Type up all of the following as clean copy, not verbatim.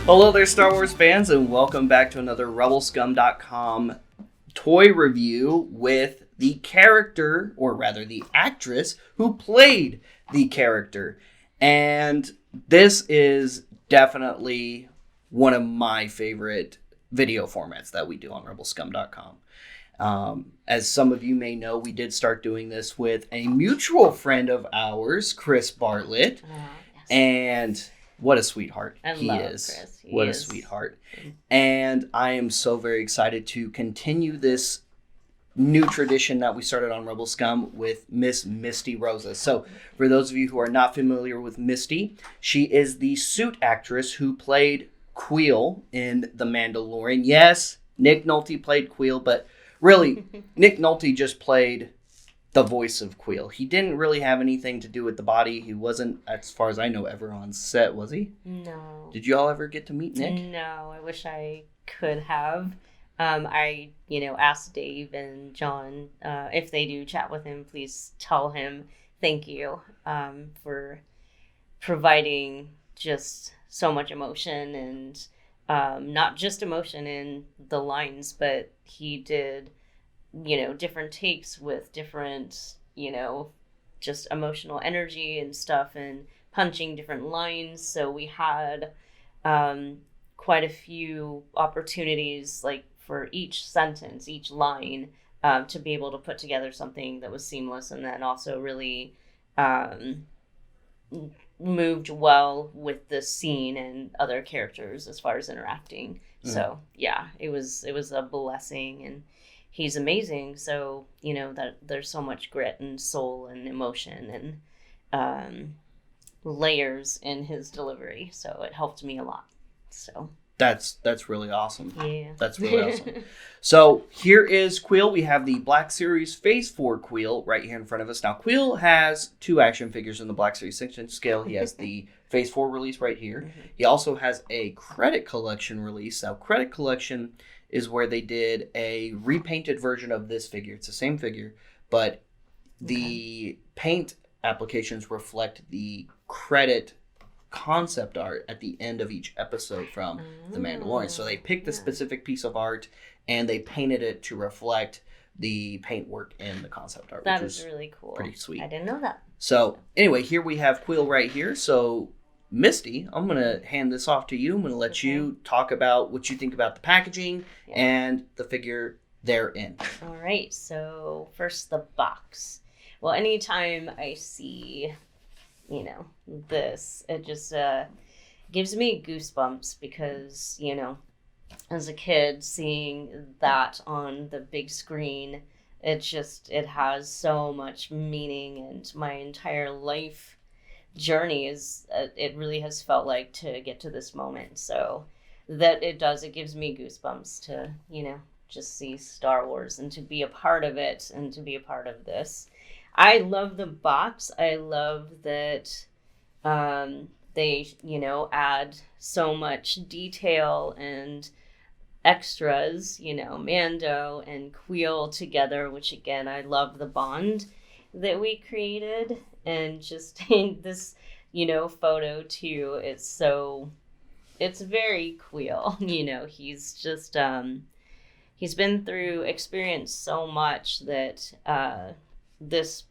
Hello there, Star Wars fans, and welcome back to another RebelScum.com toy review with the character, or rather the actress, who played the character. And this is definitely one of my favorite video formats that we do on RebelScum.com. As some of you may know, we did start doing this with a mutual friend of ours, Chris Bartlett. Yes. And what a sweetheart he love is. Chris. What a sweetheart. And I am so very excited to continue this new tradition that we started on Rebel Scum with Miss Misty Rosas. So for those of you who are not familiar with Misty, she is the suit actress who played Kuiil in The Mandalorian. Yes, Nick Nolte played Kuiil, but really, Nick Nolte just played the voice of Kuiil. He didn't really have anything to do with the body. He wasn't, as far as I know, ever on set, was he? No. Did you all ever get to meet Nick? No, I wish I could have. I asked Dave and John if they do chat with him, please tell him thank you for providing just so much emotion and not just emotion in the lines, but he did different takes with different, just emotional energy and stuff and punching different lines. So we had quite a few opportunities, like for each sentence, each line, to be able to put together something that was seamless and then also really moved well with the scene and other characters as far as interacting. So yeah, it was a blessing, and he's amazing. So, that there's so much grit and soul and emotion and layers in his delivery. So it helped me a lot. So that's really awesome. Yeah. That's really awesome. So here is Kuiil. We have the Black Series Phase 4 Kuiil right here in front of us. Now, Kuiil has two action figures in the Black Series 6-inch scale. He has the Phase 4 release right here. Mm-hmm. He also has a Credit Collection release. Now, Credit Collection is where they did a repainted version of this figure. It's the same figure, but the paint applications reflect the credit concept art at the end of each episode from The Mandalorian. So they picked a specific piece of art and they painted it to reflect the paint work in the concept art. That is really cool. Pretty sweet. I didn't know that. So anyway, here we have Kuiil right here. So Misty, I'm going to hand this off to you. I'm going to let you talk about what you think about the packaging and the figure therein. All right. So first, the box. Well, anytime I see, this, it just gives me goosebumps because, as a kid, seeing that on the big screen, it has so much meaning, and my entire life journey it really has felt like to get to this moment. So that it gives me goosebumps to just see Star Wars and to be a part of it and to be a part of this. I love the box. I love that they add so much detail and extras, Mando and Kuiil together, which again, I love the bond that we created. And just this, photo too, it's very Kuiil. He's just, he's been through, experienced so much that this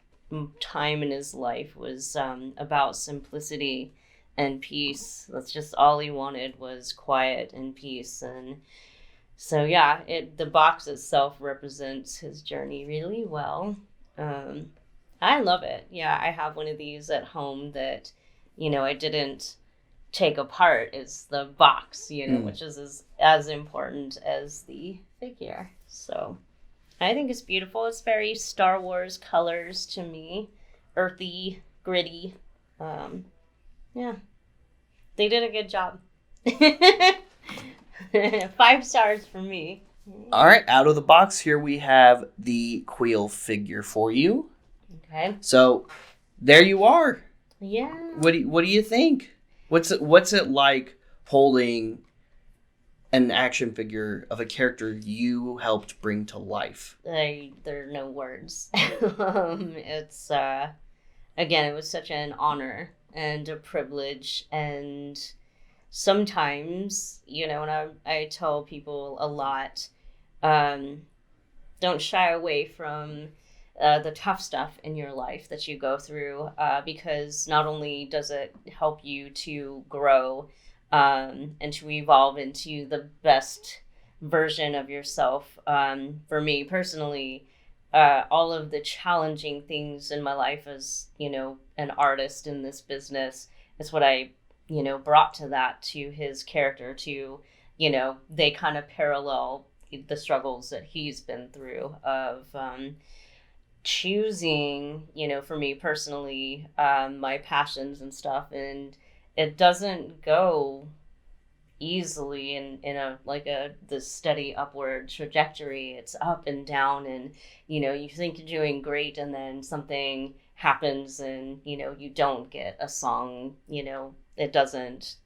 time in his life was about simplicity and peace. That's just all he wanted, was quiet and peace. And so, yeah, the box itself represents his journey really well. I love it. Yeah, I have one of these at home that, I didn't take apart. It's the box, which is as important as the figure. So I think it's beautiful. It's very Star Wars colors to me. Earthy, gritty. Yeah. They did a good job. 5 stars for me. All right, out of the box here we have the Kuiil figure for you. Okay. So there you are. Yeah. What do you think? What's it like holding an action figure of a character you helped bring to life? There are no words. It's again, it was such an honor and a privilege and sometimes, and I tell people a lot, um, don't shy away from the tough stuff in your life that you go through, because not only does it help you to grow, and to evolve into the best version of yourself. For me personally, all of the challenging things in my life as, an artist in this business is what I, brought to his character to, they kind of parallel the struggles that he's been through of choosing, for me personally, my passions and stuff. And it doesn't go easily in a the steady upward trajectory. It's up and down, and you think you're doing great, and then something happens, and you don't get a song, it doesn't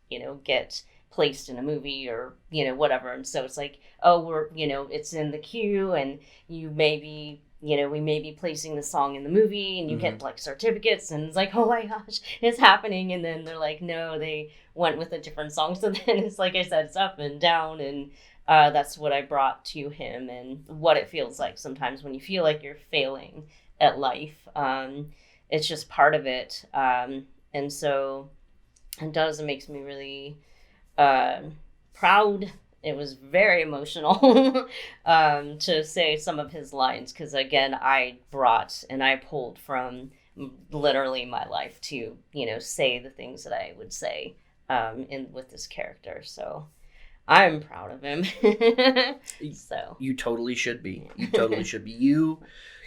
get placed in a movie or whatever. And so it's like, oh, we're it's in the queue, and you maybe we may be placing the song in the movie, and you get like certificates, and it's like, oh my gosh, it's happening. And then they're like, no, they went with a different song. So then it's like I said, it's up and down. And that's what I brought to him, and what it feels like sometimes when you feel like you're failing at life. It's just part of it. And so it makes me really proud. It was very emotional to say some of his lines, because again, I brought and I pulled from literally my life to say the things that I would say with this character. So I'm proud of him. So you totally should be.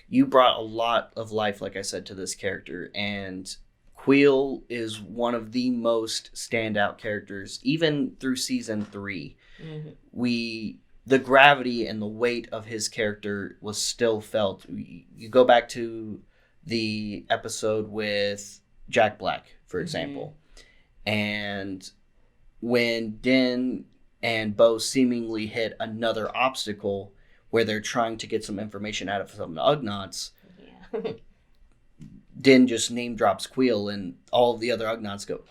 You brought a lot of life, like I said, to this character, and Kuiil is one of the most standout characters, even through season 3. The gravity and the weight of his character was still felt. You go back to the episode with Jack Black, for example, and when Din and Bo seemingly hit another obstacle where they're trying to get some information out of some Ugnaughts, Din just name drops Kuiil, and all of the other Ugnaughts go,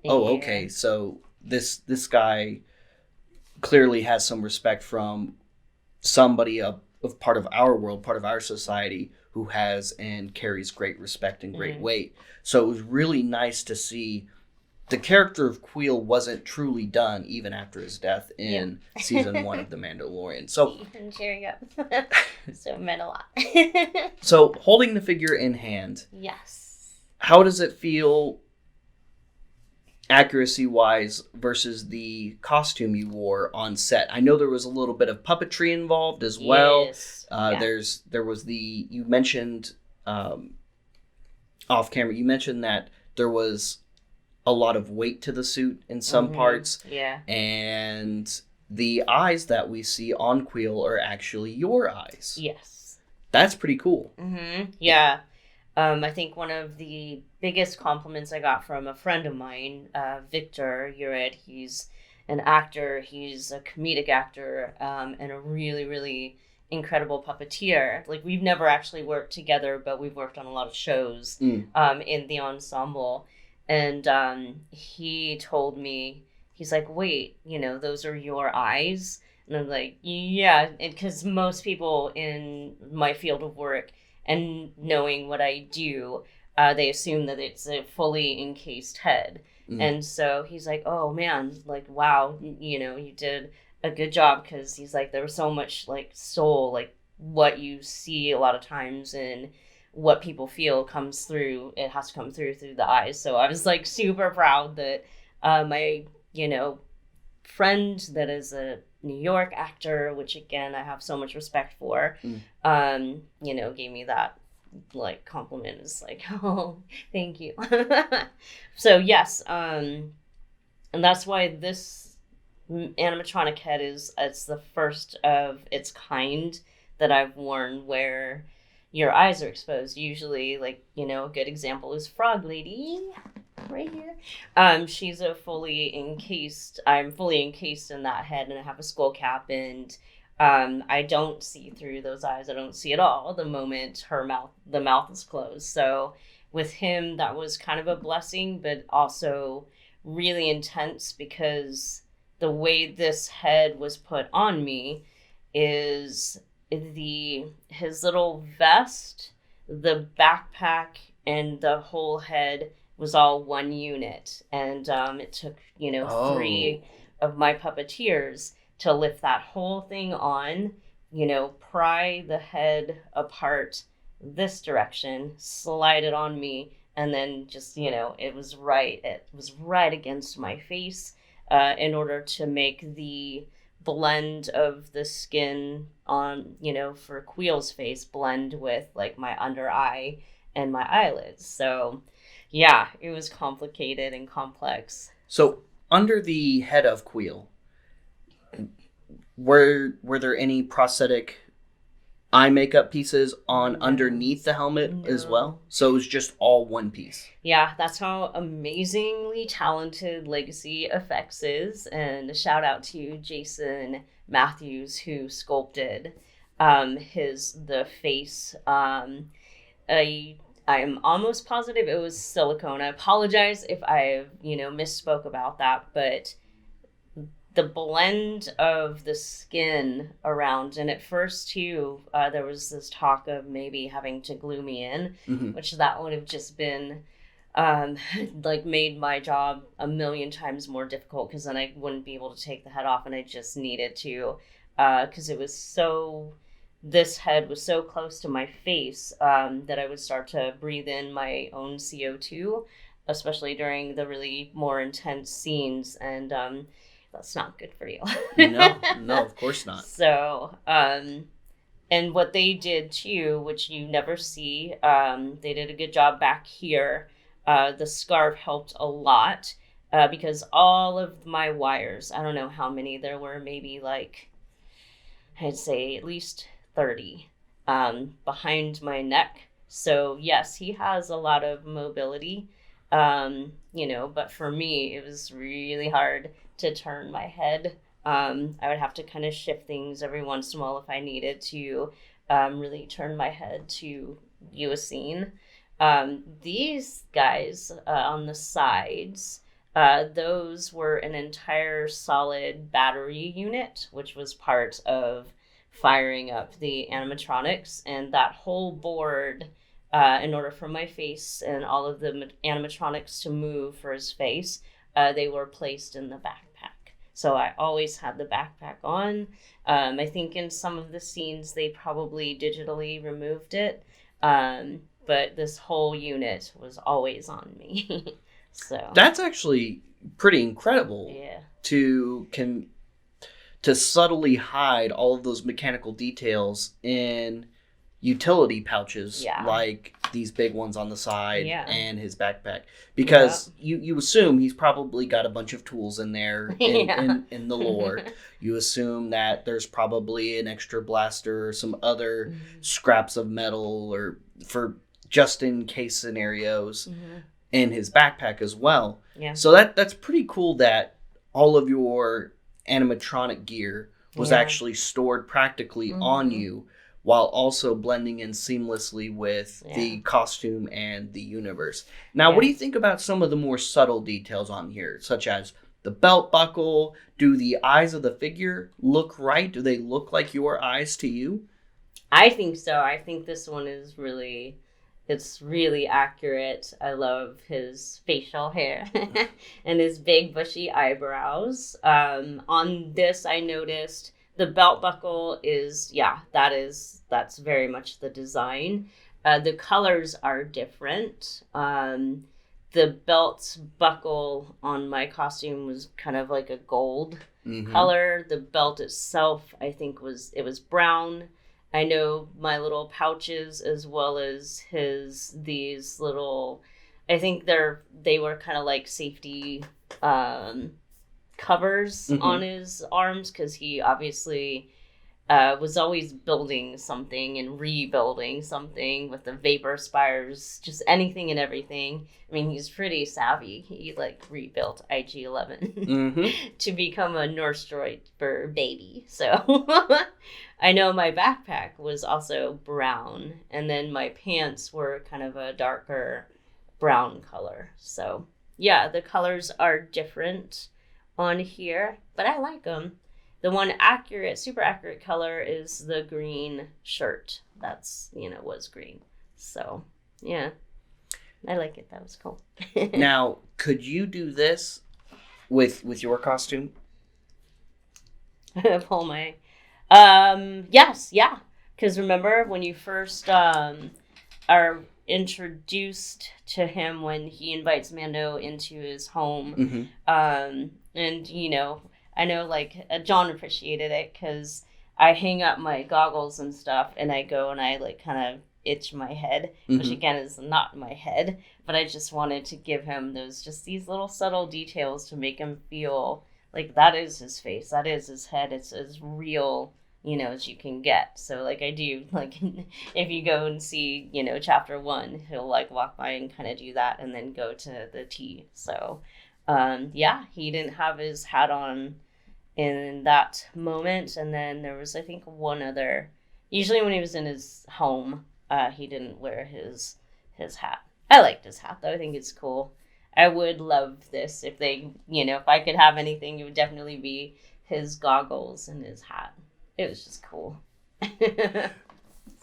okay, so this guy clearly has some respect from somebody of part of our world, part of our society, who has and carries great respect and great weight. So it was really nice to see the character of Kuiil wasn't truly done even after his death in season 1 of The Mandalorian. So and cheering up. So it meant a lot. So holding the figure in hand. Yes. How does it feel accuracy-wise versus the costume you wore on set? I know there was a little bit of puppetry involved as well. Yes. There was you mentioned off camera, you mentioned that there was a lot of weight to the suit in some parts. Yeah. And the eyes that we see on Kuiil are actually your eyes. Yes. That's pretty cool. Yeah. I think one of the biggest compliments I got from a friend of mine, Victor Ured, he's an actor, he's a comedic actor, and a really, really incredible puppeteer. Like, we've never actually worked together, but we've worked on a lot of shows in the ensemble. And he told me, he's like, wait, those are your eyes? And I'm like, yeah, because most people in my field of work and knowing what I do, they assume that it's a fully encased head. And so he's like, oh man, like, wow, you did a good job, because he's like, there was so much like soul, like what you see a lot of times in what people feel comes through, it has to come through the eyes. So I was like super proud that my friend that is a New York actor, which again I have so much respect for, gave me that like compliment. It's like, oh, thank you. So yes, and that's why this animatronic head it's the first of its kind that I've worn where your eyes are exposed. Usually, like, a good example is Frog Lady right here. She's I'm fully encased in that head, and I have a skull cap, and I don't see through those eyes. I don't see at all the moment the mouth is closed. So with him, that was kind of a blessing, but also really intense because the way this head was put on me is his little vest, the backpack, and the whole head was all one unit. And it took, three of my puppeteers to lift that whole thing on, pry the head apart this direction, slide it on me, and then just, it was right against my face in order to make the blend of the skin on, for Kuiil's face blend with like my under eye and my eyelids. So yeah, it was complicated and complex. So under the head of Kuiil, were there any prosthetic eye makeup pieces on underneath the helmet as well? So it was just all one piece. Yeah, that's how amazingly talented Legacy Effects is. And a shout out to Jason Matthews, who sculpted the face. I'm almost positive it was silicone. I apologize if I misspoke about that, but the blend of the skin around, and at first too, there was this talk of maybe having to glue me in, which that would have just been made my job a million times more difficult, because then I wouldn't be able to take the head off, and I just needed to, because this head was so close to my face that I would start to breathe in my own CO2, especially during the really more intense scenes, and that's not good for you. No, of course not. So, and what they did too, which you never see, they did a good job back here. The scarf helped a lot because all of my wires, I don't know how many there were, maybe I'd say at least 30 behind my neck. So yes, he has a lot of mobility, but for me, it was really hard to turn my head. I would have to kind of shift things every once in a while if I needed to really turn my head to view a scene. These guys on the sides, those were an entire solid battery unit, which was part of firing up the animatronics, and that whole board, in order for my face and all of the animatronics to move for his face, they were placed in the backpack. So I always had the backpack on. I think in some of the scenes they probably digitally removed it, but this whole unit was always on me. So that's actually pretty incredible. Yeah. To subtly hide all of those mechanical details in utility pouches, like these big ones on the side and his backpack, because you assume he's probably got a bunch of tools in there in the lore. You assume that there's probably an extra blaster or some other scraps of metal or for just in case scenarios in his backpack as well. So that's pretty cool that all of your animatronic gear was actually stored practically on you, while also blending in seamlessly with the costume and the universe. Now, what do you think about some of the more subtle details on here, such as the belt buckle? Do the eyes of the figure look right? Do they look like your eyes to you? I think so. I think this one is really accurate. I love his facial hair and his big bushy eyebrows. On this, I noticed the belt buckle that's very much the design. The colors are different. The belt buckle on my costume was kind of like a gold color. The belt itself, I think, was brown. I know my little pouches, as well as these little, I think they were kind of like safety covers on his arms, because he obviously was always building something and rebuilding something with the vapor spires, just anything and everything. I mean, he's pretty savvy. He rebuilt IG-11 to become a Norse droid for baby. So I know my backpack was also brown, and then my pants were kind of a darker brown color. So yeah, the colors are different on here, but I like them. The one super accurate color is the green shirt. That's, was green. So, yeah, I like it. That was cool. Now, could you do this with your costume? Pull my, yes, yeah. Because remember when you first are introduced to him when he invites Mando into his home, and I know like John appreciated it because I hang up my goggles and stuff, and I go and I like kind of itch my head, which again is not my head, but I just wanted to give him these little subtle details to make him feel like that is his face, that is his head, it's as real, as you can get. So like I do, like if you go and see, chapter 1, he'll like walk by and kind of do that and then go to the T. So yeah, he didn't have his hat on in that moment, and then there was I think one other, usually when he was in his home, he didn't wear his hat. I liked his hat though. I think it's cool. I would love this if they, if I could have anything, it would definitely be his goggles and his hat. It was just cool.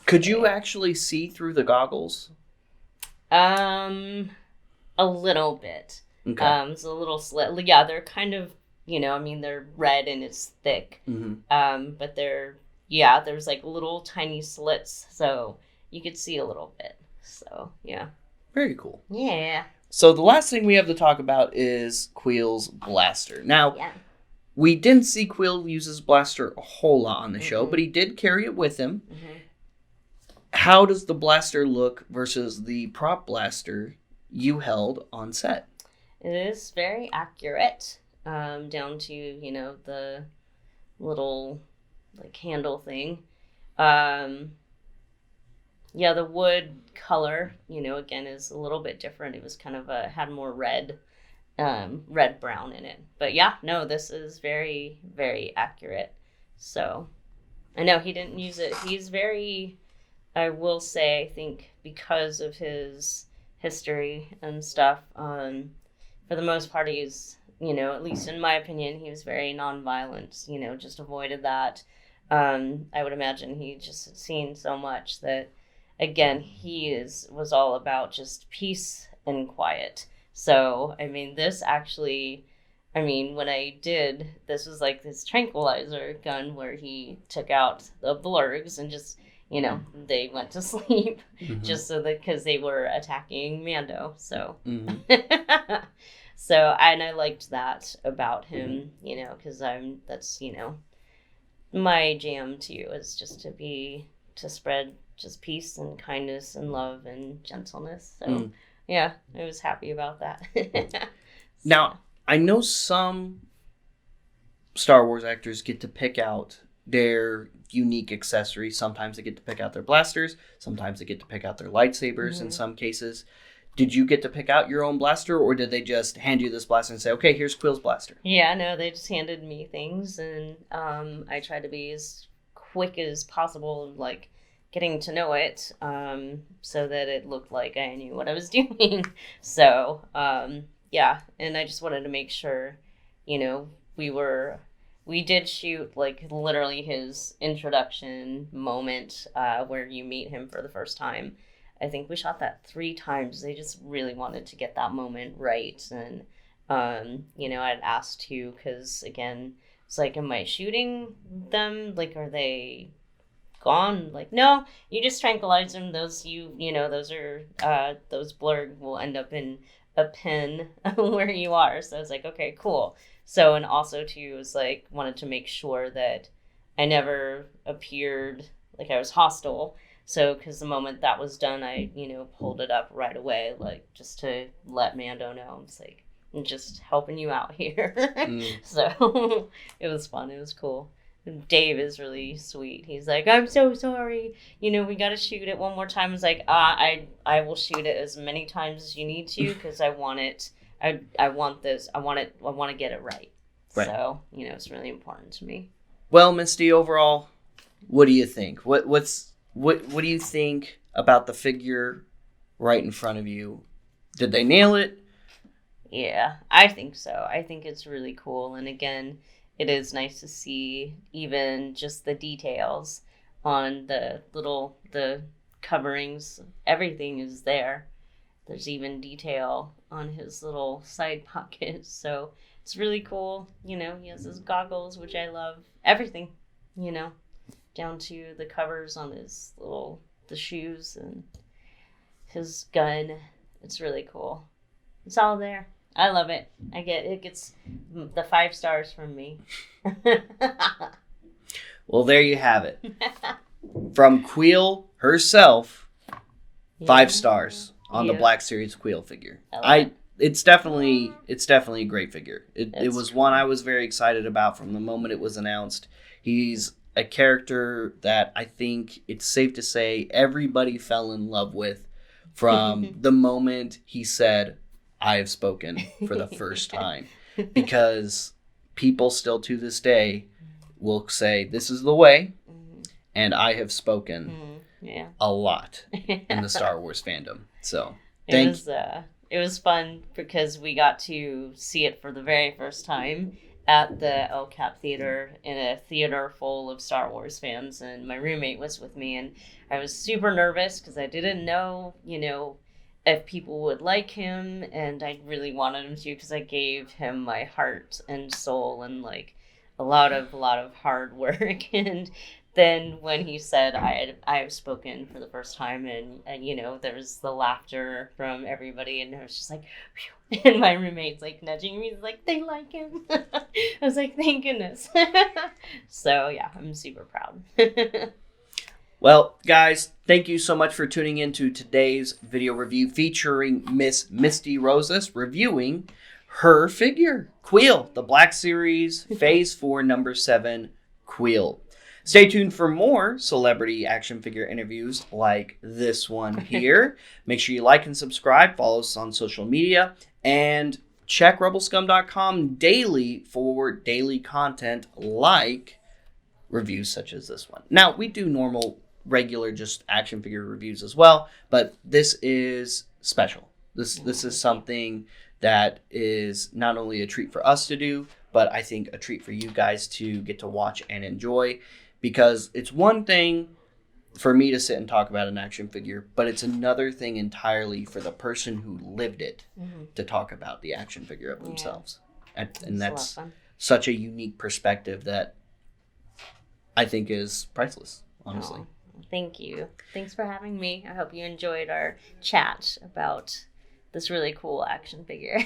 Could you actually see through the goggles? A little bit. Okay. It's a little slit. Yeah, they're kind of, they're red and it's thick. But there's like little tiny slits, so you could see a little bit. So, yeah. Very cool. Yeah. So the last thing we have to talk about is Kuiil's blaster. Now, we didn't see Kuiil use his blaster a whole lot on the show, but he did carry it with him. How does the blaster look versus the prop blaster you held on set? It is very accurate, down to, the little like handle thing. Yeah, the wood color, again, is a little bit different. It was kind of had more red brown in it. But yeah, no, this is very, very accurate. So I know he didn't use it. He's very, I will say, I think because of his history and stuff, for the most part, he's, at least in my opinion, he was very nonviolent, just avoided that. I would imagine he just had seen so much that, again, was all about just peace and quiet. So, this actually, when I did, this was like this tranquilizer gun where he took out the blurgs and just, they went to sleep just so that, because they were attacking Mando. So, so, and I liked that about him, because that's, my jam too, is just to spread just peace and kindness and love and gentleness. So, yeah, I was happy about that. Now, I know some Star Wars actors get to pick out their unique accessories. Sometimes they get to pick out their blasters. Sometimes they get to pick out their lightsabers in some cases. Did you get to pick out your own blaster, or did they just hand you this blaster and say, okay, here's Kuiil's blaster? Yeah, no, they just handed me things, and I tried to be as quick as possible, like getting to know it, so that it looked like I knew what I was doing. So, yeah, and I just wanted to make sure, we did shoot like literally his introduction moment, where you meet him for the first time. I think we shot that 3 times. They just really wanted to get that moment right. And, I'd asked too, because again, it's like, am I shooting them? Like, are they gone? Like, no, you just tranquilize them. Those, those are, those blurg will end up in a pen where you are. So I was like, okay, cool. So, and also too, was like, wanted to make sure that I never appeared like I was hostile. So, because the moment that was done, I, pulled it up right away, like, just to let Mando know. It's like, I'm just helping you out here. So, it was fun. It was cool. Dave is really sweet. He's like, I'm so sorry. We got to shoot it one more time. I was like, I will shoot it as many times as you need to, because I want it. I want this. I want to get it right. So, it's really important to me. Well, Misty, overall, what do you think? What do you think about the figure right in front of you? Did they nail it? Yeah, I think so. I think it's really cool. And again, it is nice to see even just the details on the coverings. Everything is there. There's even detail on his little side pockets. So it's really cool. You know, he has his goggles, which I love. Everything, you know, down to the covers on the shoes and his gun. It's really cool. It's all there. I love it. It gets the 5 stars from me. Well, there you have it. From Kuiil herself, 5 stars on the Black Series Kuiil figure. It's definitely a great figure. It was one I was very excited about from the moment it was announced. He's a character that I think it's safe to say everybody fell in love with from the moment he said, "I have spoken" for the first time. Because people still to this day will say, "This is the way," and I have spoken a lot in the Star Wars fandom. So it was fun because we got to see it for the very first time at the El Cap Theater in a theater full of Star Wars fans, and my roommate was with me, and I was super nervous because I didn't know, if people would like him, and I really wanted him to because I gave him my heart and soul and like a lot of hard work. And then when he said I have spoken for the first time, and there was the laughter from everybody, and I was just like, phew. And my roommate's like nudging me, he's like, they like him. I was like, thank goodness. So yeah, I'm super proud. Well, guys, thank you so much for tuning in to today's video review featuring Miss Misty Rosas reviewing her figure, Kuiil, the Black Series Phase 4 number 7 Kuiil. Stay tuned for more celebrity action figure interviews like this one here. Make sure you like and subscribe, follow us on social media, and check rebelscum.com daily for daily content like reviews such as this one. Now, we do regular just action figure reviews as well, but this is special. This is something that is not only a treat for us to do, but I think a treat for you guys to get to watch and enjoy, because it's one thing for me to sit and talk about an action figure, but it's another thing entirely for the person who lived it to talk about the action figure of themselves. And that's such a unique perspective that I think is priceless, honestly. Oh, thank you. Thanks for having me. I hope you enjoyed our chat about this really cool action figure.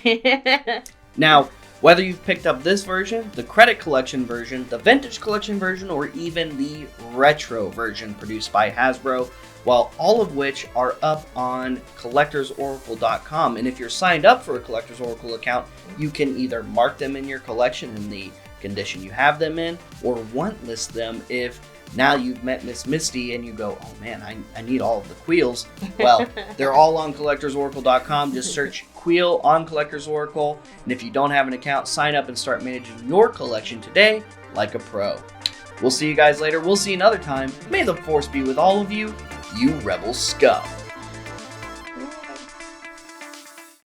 Now, whether you've picked up this version, the credit collection version, the vintage collection version, or even the retro version produced by Hasbro, while all of which are up on collectorsoracle.com. And if you're signed up for a Collectors Oracle account, you can either mark them in your collection in the condition you have them in, or want list them if now you've met Miss Misty and you go, oh man, I need all of the Kuiils. Well, they're all on collectorsoracle.com. Just search Kuiil on Collectors Oracle. And if you don't have an account, sign up and start managing your collection today like a pro. We'll see you guys later. We'll see you another time. May the Force be with all of you, you Rebel Scum.